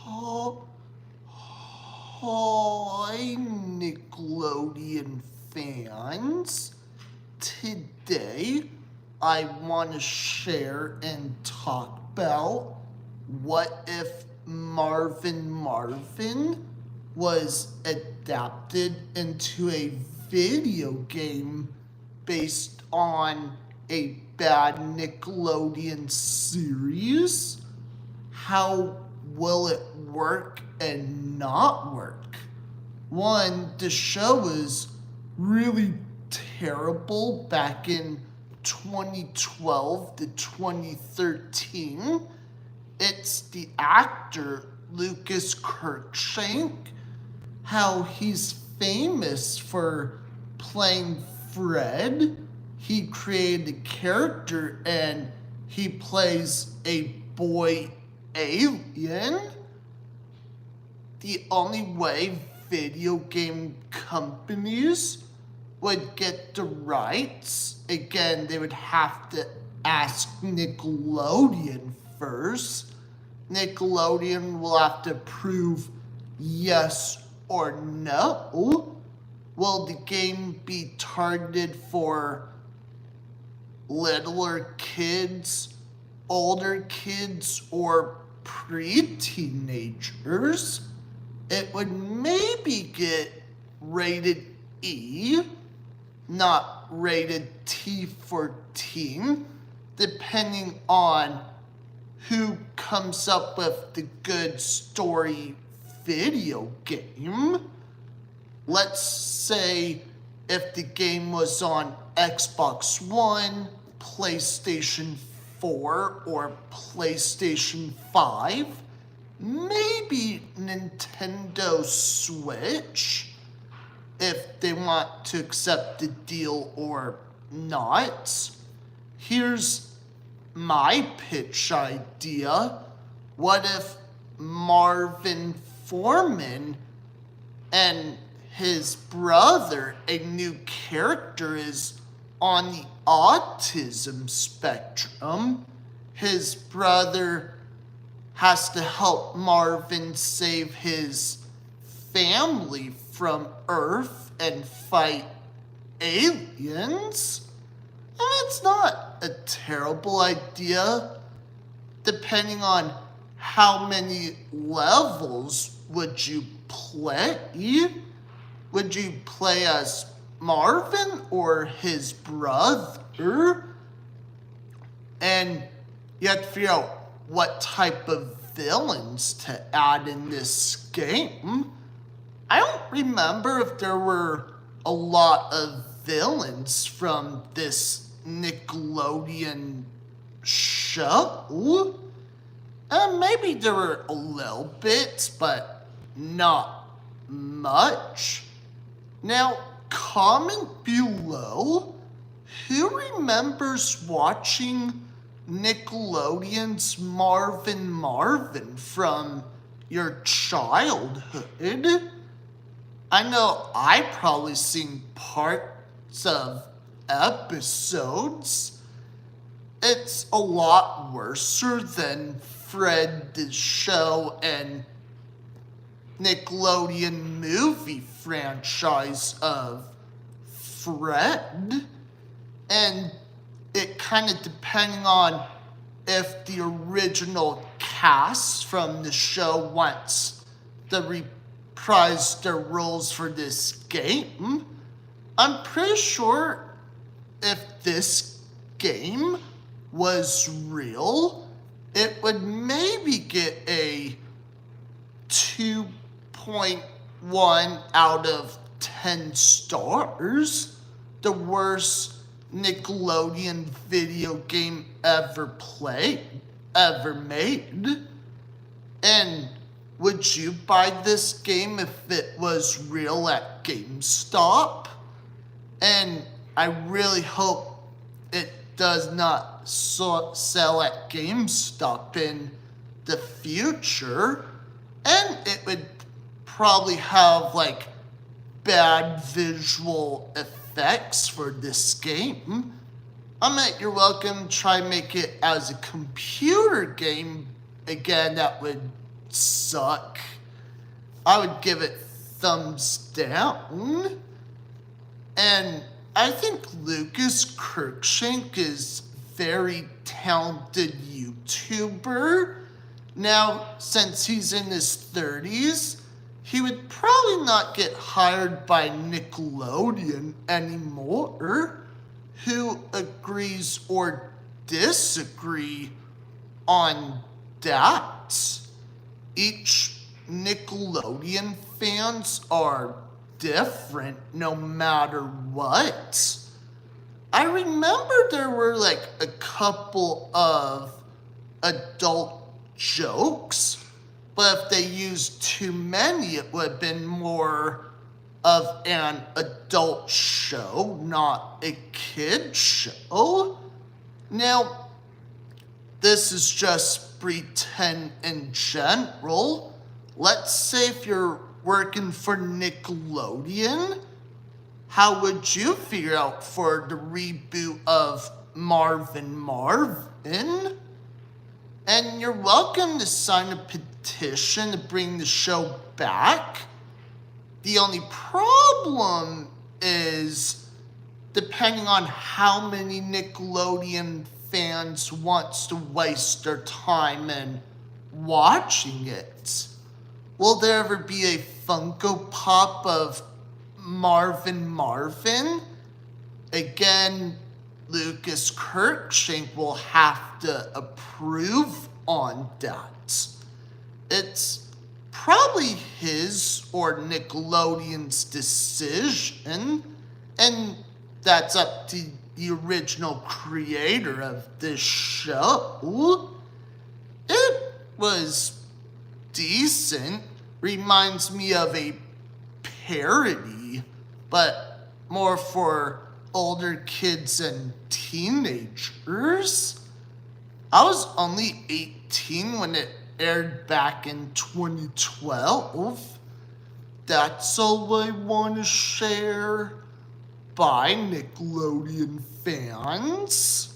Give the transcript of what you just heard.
Oh, hi, Nickelodeon fans. Today, I want to share and talk about what if Marvin Marvin was adapted into a video game based on a bad Nickelodeon series. How will it work and not work? One, the show was really terrible back in 2012 to 2013. It's the actor Lucas Kirkshank, how he's famous for playing Fred. He created a character and he plays a boy alien. The only way video game companies would get the rights, again, they would have to ask Nickelodeon first. Nickelodeon will have to prove yes or no. Will the game be targeted for littler kids, older kids, or pre-teenagers? It would maybe get rated E, not rated T for teen, depending on who comes up with the good story video game. Let's say if the game was on Xbox One, PlayStation 4, or PlayStation 5, maybe Nintendo Switch, if they want to accept the deal or not. Here's my pitch idea. What if Marvin Foreman and his brother, a new character, is on the autism spectrum? His brother has to help Marvin save his family from Earth and fight aliens. And it's not a terrible idea. Depending on how many levels would you play? Would you play as Marvin or his brother? And you have to figure out what type of villains to add in this game. I don't remember if there were a lot of villains from this Nickelodeon show. Maybe there were a little bit, but not much. Now, comment below who remembers watching Nickelodeon's Marvin Marvin from your childhood. I know I probably seen parts of episodes. It's a lot worse than Fred the Show and Nickelodeon movie franchise of Fred. And it kind of depending on if the original cast from the show wants to reprise their roles for this game. I'm pretty sure if this game was real, it would maybe get a 2.1 out of 10 stars. The worst Nickelodeon video game ever made. And would you buy this game if it was real at GameStop? And I really hope it does not sell at GameStop in the future. And it would probably have like bad visual effects for this game. You're welcome. Try make it as a computer game. Again, that would suck. I would give it thumbs down. And I think Lucas Kirkshank is very talented YouTuber. Now, since he's in his 30s, he would probably not get hired by Nickelodeon anymore. Who agrees or disagree on that? Each Nickelodeon fans are different no matter what. I remember there were like a couple of adult jokes, but if they used too many, it would have been more of an adult show, not a kid show. Now, this is just pretend in general. Let's say if you're working for Nickelodeon, how would you figure out for the reboot of Marvin Marvin? And you're welcome to sign a petition to bring the show back. The only problem is, depending on how many Nickelodeon fans wants to waste their time in watching it. Will there ever be a Funko Pop of Marvin Marvin? Again, Lucas Kirkshank will have to approve on that. It's probably his or Nickelodeon's decision, and that's up to the original creator of this show. It was decent. Reminds me of a parody, but more for older kids and teenagers. I was only 18 when it aired back in 2012. That's all I want to share. Bye, Nickelodeon fans.